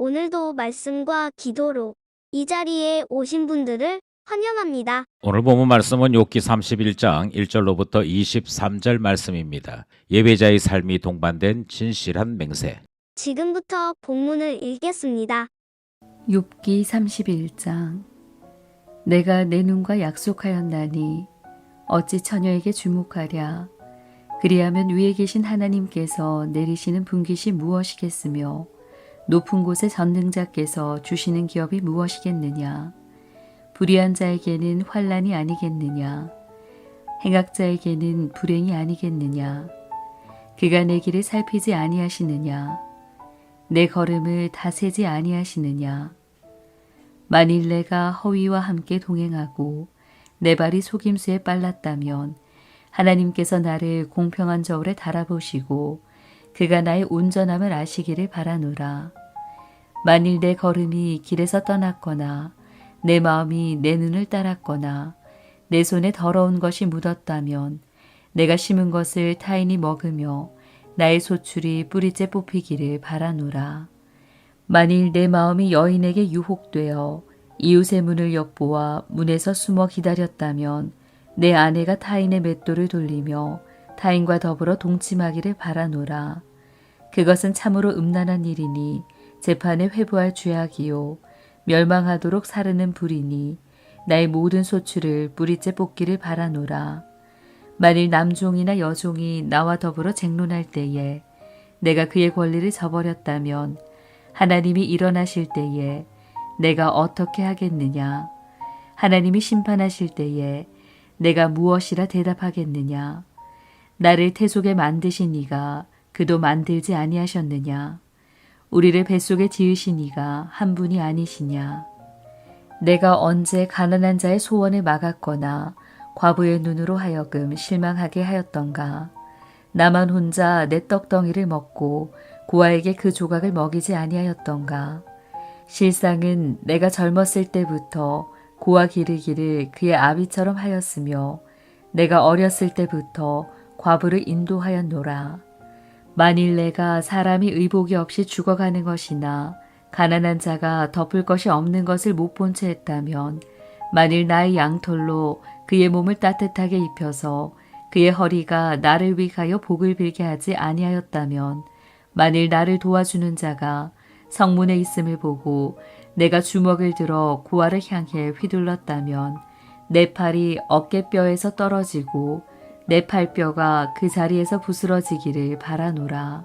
오늘도 말씀과 기도로 이 자리에 오신 분들을 환영합니다. 오늘 본문 말씀은 욥기 31장 1절로부터 23절 말씀입니다. 예배자의 삶이 동반된 진실한 맹세. 지금부터 본문을 읽겠습니다. 욥기 31장. 내가 내 눈과 약속하였나니 어찌 처녀에게 주목하랴. 그리하면 위에 계신 하나님께서 내리시는 분깃이 무엇이겠으며 높은 곳의 전능자께서 주시는 기업이 무엇이겠느냐. 불의한 자에게는 환난이 아니겠느냐. 행악자에게는 불행이 아니겠느냐. 그가 내 길을 살피지 아니하시느냐. 내 걸음을 다세지 아니하시느냐. 만일 내가 허위와 함께 동행하고 내 발이 속임수에 빨랐다면 하나님께서 나를 공평한 저울에 달아보시고 그가 나의 온전함을 아시기를 바라노라. 만일 내 걸음이 길에서 떠났거나 내 마음이 내 눈을 따랐거나 내 손에 더러운 것이 묻었다면 내가 심은 것을 타인이 먹으며 나의 소출이 뿌리째 뽑히기를 바라노라. 만일 내 마음이 여인에게 유혹되어 이웃의 문을 엿보아 문에서 숨어 기다렸다면 내 아내가 타인의 맷돌을 돌리며 타인과 더불어 동침하기를 바라노라. 그것은 참으로 음란한 일이니 재판에 회부할 죄악이요 멸망하도록 사르는 불이니 나의 모든 소출을 뿌리째 뽑기를 바라노라. 만일 남종이나 여종이 나와 더불어 쟁론할 때에 내가 그의 권리를 저버렸다면 하나님이 일어나실 때에 내가 어떻게 하겠느냐. 하나님이 심판하실 때에 내가 무엇이라 대답하겠느냐. 나를 태속에 만드신 이가 그도 만들지 아니하셨느냐. 우리를 뱃속에 지으신 이가 한 분이 아니시냐. 내가 언제 가난한 자의 소원을 막았거나 과부의 눈으로 하여금 실망하게 하였던가. 나만 혼자 내 떡덩이를 먹고 고아에게 그 조각을 먹이지 아니하였던가. 실상은 내가 젊었을 때부터 고아 기르기를 그의 아비처럼 하였으며 내가 어렸을 때부터 과부를 인도하였노라. 만일 내가 사람이 의복이 없이 죽어가는 것이나 가난한 자가 덮을 것이 없는 것을 못 본 채 했다면 만일 나의 양털로 그의 몸을 따뜻하게 입혀서 그의 허리가 나를 위하여 복을 빌게 하지 아니하였다면 만일 나를 도와주는 자가 성문에 있음을 보고 내가 주먹을 들어 고아를 향해 휘둘렀다면 내 팔이 어깨뼈에서 떨어지고 내 팔뼈가 그 자리에서 부스러지기를 바라노라.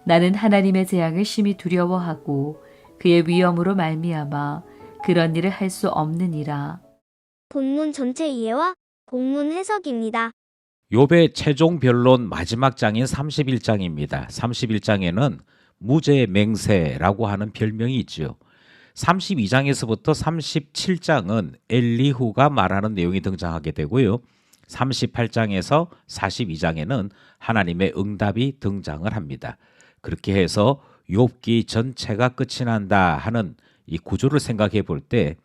나는 하나님의 재앙을 심히 두려워하고 그의 위엄으로 말미암아 그런 일을 할 수 없느니라. 본문 전체 이해와 본문 해석입니다. 욥의 최종 변론 마지막 장인 31장입니다. 31장에는 무죄 맹세라고 하는 별명이 있죠. 32장에서부터 37장은 엘리후가 말하는 내용이 등장하게 되고요. 38장에서 42장에는 하나님의 응답이 등장을 합니다. 그렇게 해서 욥기 전체가 끝이 난다 하는 이 구조를 생각해 볼 때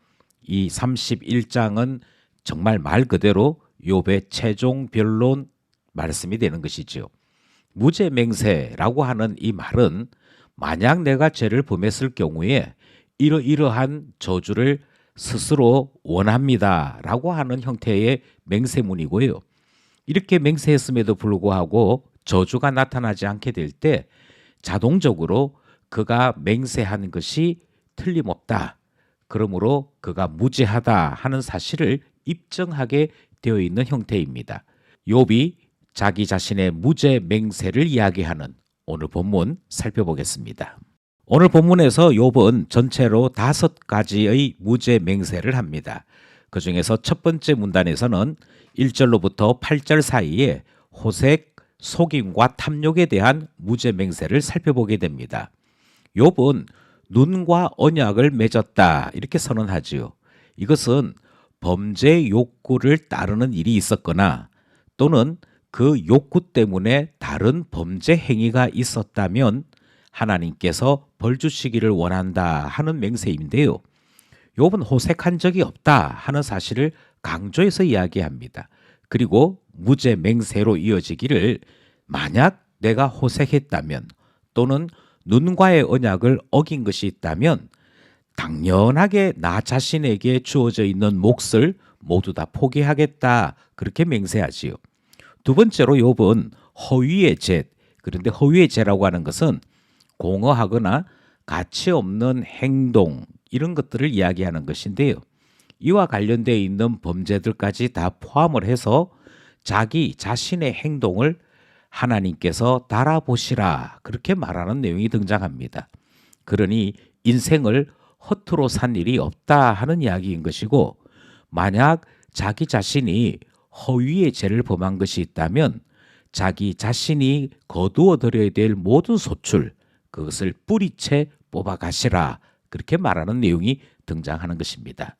이 31장은 정말 말 그대로 욥의 최종 변론 말씀이 되는 것이죠. 무죄 맹세라고 하는 이 말은 만약 내가 죄를 범했을 경우에 이러이러한 저주를 스스로 원합니다 라고 하는 형태의 맹세문이고요. 이렇게 맹세했음에도 불구하고 저주가 나타나지 않게 될 때 자동적으로 그가 맹세한 것이 틀림없다. 그러므로 그가 무죄하다 하는 사실을 입증하게 되어 있는 형태입니다. 욥이 자기 자신의 무죄 맹세를 이야기하는 오늘 본문 살펴보겠습니다. 오늘 본문에서 욥은 전체로 5가지의 무죄 맹세를 합니다. 그 중에서 첫 번째 문단에서는 1절로부터 8절 사이에 호색, 속임과 탐욕에 대한 무죄 맹세를 살펴보게 됩니다. 욥은 눈과 언약을 맺었다 이렇게 선언하지요. 이것은 범죄 욕구를 따르는 일이 있었거나 또는 그 욕구 때문에 다른 범죄 행위가 있었다면 하나님께서 벌 주시기를 원한다 하는 맹세인데요. 욥은 호색한 적이 없다 하는 사실을 강조해서 이야기합니다. 그리고 무죄 맹세로 이어지기를 만약 내가 호색했다면 또는 눈과의 언약을 어긴 것이 있다면 당연하게 나 자신에게 주어져 있는 몫을 모두 다 포기하겠다. 그렇게 맹세하지요. 두 번째로 욥은 허위의 죄. 그런데 허위의 죄라고 하는 것은 공허하거나 가치 없는 행동 이런 것들을 이야기하는 것인데요. 이와 관련되어 있는 범죄들까지 다 포함을 해서 자기 자신의 행동을 하나님께서 달아보시라 그렇게 말하는 내용이 등장합니다. 그러니 인생을 허투루 산 일이 없다 하는 이야기인 것이고, 만약 자기 자신이 허위의 죄를 범한 것이 있다면 자기 자신이 거두어 들여야 될 모든 소출, 그것을 뿌리채 뽑아가시라 그렇게 말하는 내용이 등장하는 것입니다.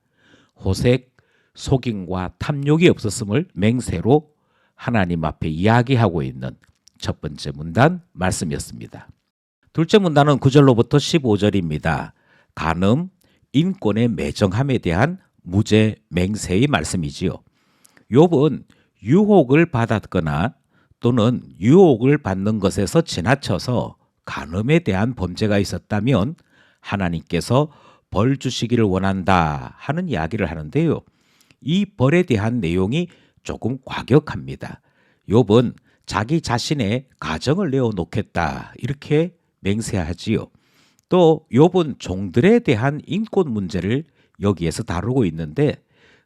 호색, 속임과 탐욕이 없었음을 맹세로 하나님 앞에 이야기하고 있는 첫 번째 문단 말씀이었습니다. 둘째 문단은 9절로부터 15절입니다. 간음, 인권의 매정함에 대한 무죄 맹세의 말씀이지요. 욥은 유혹을 받았거나 또는 유혹을 받는 것에서 지나쳐서 간음에 대한 범죄가 있었다면 하나님께서 벌 주시기를 원한다 하는 이야기를 하는데요. 이 벌에 대한 내용이 조금 과격합니다. 욥은 자기 자신의 가정을 내어놓겠다 이렇게 맹세하지요. 또 욥은 종들에 대한 인권 문제를 여기에서 다루고 있는데,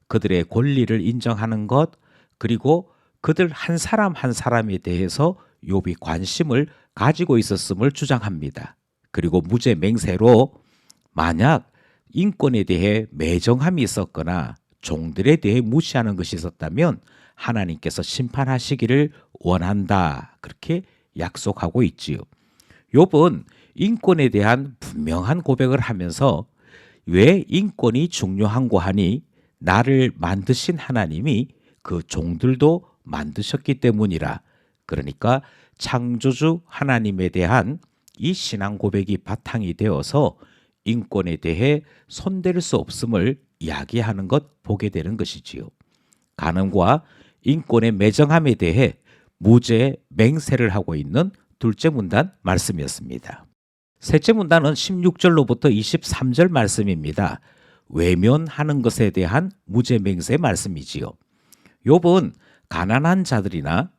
그들의 권리를 인정하는 것, 그리고 그들 한 사람 한 사람에 대해서 욥이 관심을 가지고 있었음을 주장합니다. 그리고 무죄 맹세로 만약 인권에 대해 매정함이 있었거나 종들에 대해 무시하는 것이 있었다면 하나님께서 심판하시기를 원한다 그렇게 약속하고 있지요. 욥은 인권에 대한 분명한 고백을 하면서 왜 인권이 중요한고 하니 나를 만드신 하나님이 그 종들도 만드셨기 때문이라. 그러니까 창조주 하나님에 대한 이 신앙 고백이 바탕이 되어서 인권에 대해 손댈 수 없음을 이야기하는 것 보게 되는 것이지요. 간음과 인권의 매정함에 대해 무죄 맹세를 하고 있는 둘째 문단 말씀이었습니다. 셋째 문단은 16절로부터 23절 말씀입니다. 외면하는 것에 대한 무죄 맹세 말씀이지요. 욥은 가난한 자들이나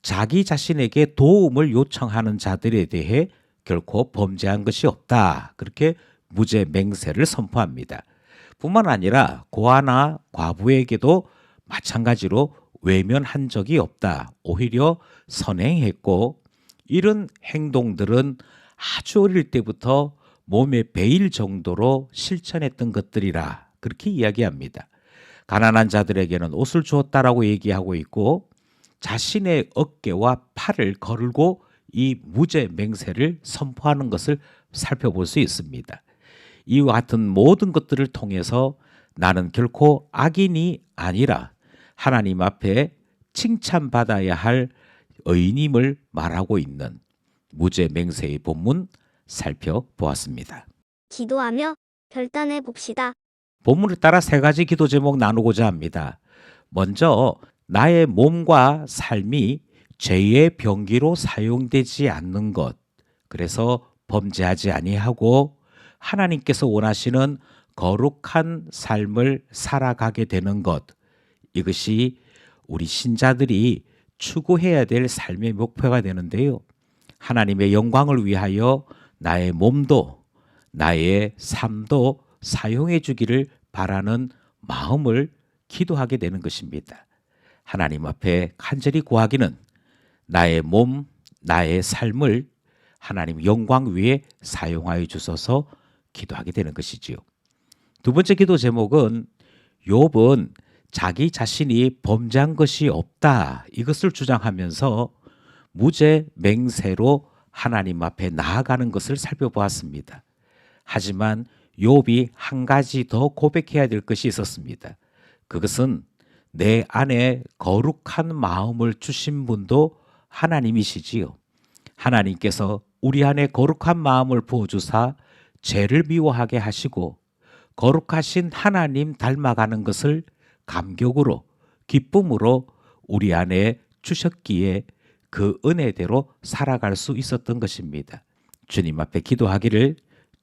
자기 자신에게 도움을 요청하는 자들에 대해 결코 범죄한 것이 없다. 그렇게 무죄 맹세를 선포합니다. 뿐만 아니라 고아나 과부에게도 마찬가지로 외면한 적이 없다. 오히려 선행했고, 이런 행동들은 아주 어릴 때부터 몸에 배일 정도로 실천했던 것들이라 그렇게 이야기합니다. 가난한 자들에게는 옷을 주었다라고 얘기하고 있고, 자신의 어깨와 팔을 걸고 이 무죄 맹세를 선포하는 것을 살펴볼 수 있습니다. 이와 같은 모든 것들을 통해서 나는 결코 악인이 아니라 하나님 앞에 칭찬받아야 할 의인임을 말하고 있는 무죄 맹세의 본문 살펴보았습니다. 기도하며 결단해 봅시다. 본문을 따라 세 가지 기도 제목 나누고자 합니다. 먼저 나의 몸과 삶이 죄의 병기로 사용되지 않는 것, 그래서 범죄하지 아니하고 하나님께서 원하시는 거룩한 삶을 살아가게 되는 것, 이것이 우리 신자들이 추구해야 될 삶의 목표가 되는데요. 하나님의 영광을 위하여 나의 몸도 나의 삶도 사용해 주기를 바라는 마음을 기도하게 되는 것입니다. 하나님 앞에 간절히 구하기는 나의 몸, 나의 삶을 하나님 영광 위에 사용하여 주셔서 기도하게 되는 것이지요. 두 번째 기도 제목은 욥은 자기 자신이 범죄한 것이 없다, 이것을 주장하면서 무죄 맹세로 하나님 앞에 나아가는 것을 살펴보았습니다. 하지만 욥이 한 가지 더 고백해야 될 것이 있었습니다. 그것은 내 안에 거룩한 마음을 주신 분도 하나님이시지요. 하나님께서 우리 안에 거룩한 마음을 부어주사 죄를 미워하게 하시고 거룩하신 하나님 닮아가는 것을 감격으로 기쁨으로 우리 안에 주셨기에 그 은혜대로 살아갈 수 있었던 것입니다. 주님 앞에 기도하기를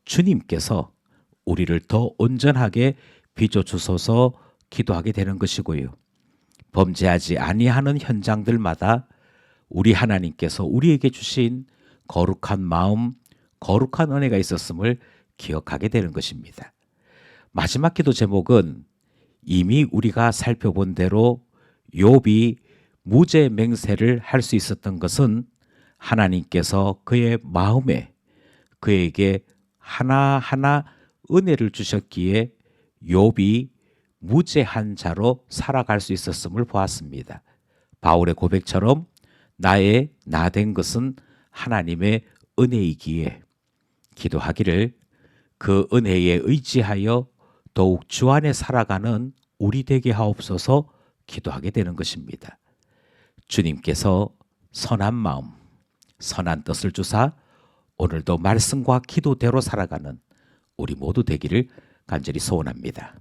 주님께서 우리를 더 온전하게 빚어주소서 기도하게 되는 것이고요. 범죄하지 아니하는 현장들마다 우리 하나님께서 우리에게 주신 거룩한 마음, 거룩한 은혜가 있었음을 기억하게 되는 것입니다. 마지막 기도 제목은 이미 우리가 살펴본 대로 욥이 무죄 맹세를 할 수 있었던 것은 하나님께서 그의 마음에 그에게 하나하나 은혜를 주셨기에 욥이 무죄한 자로 살아갈 수 있었음을 보았습니다. 바울의 고백처럼 나의 나된 것은 하나님의 은혜이기에 기도하기를 그 은혜에 의지하여 더욱 주 안에 살아가는 우리 되게 하옵소서 기도하게 되는 것입니다. 주님께서 선한 마음, 선한 뜻을 주사 오늘도 말씀과 기도대로 살아가는 우리 모두 되기를 간절히 소원합니다.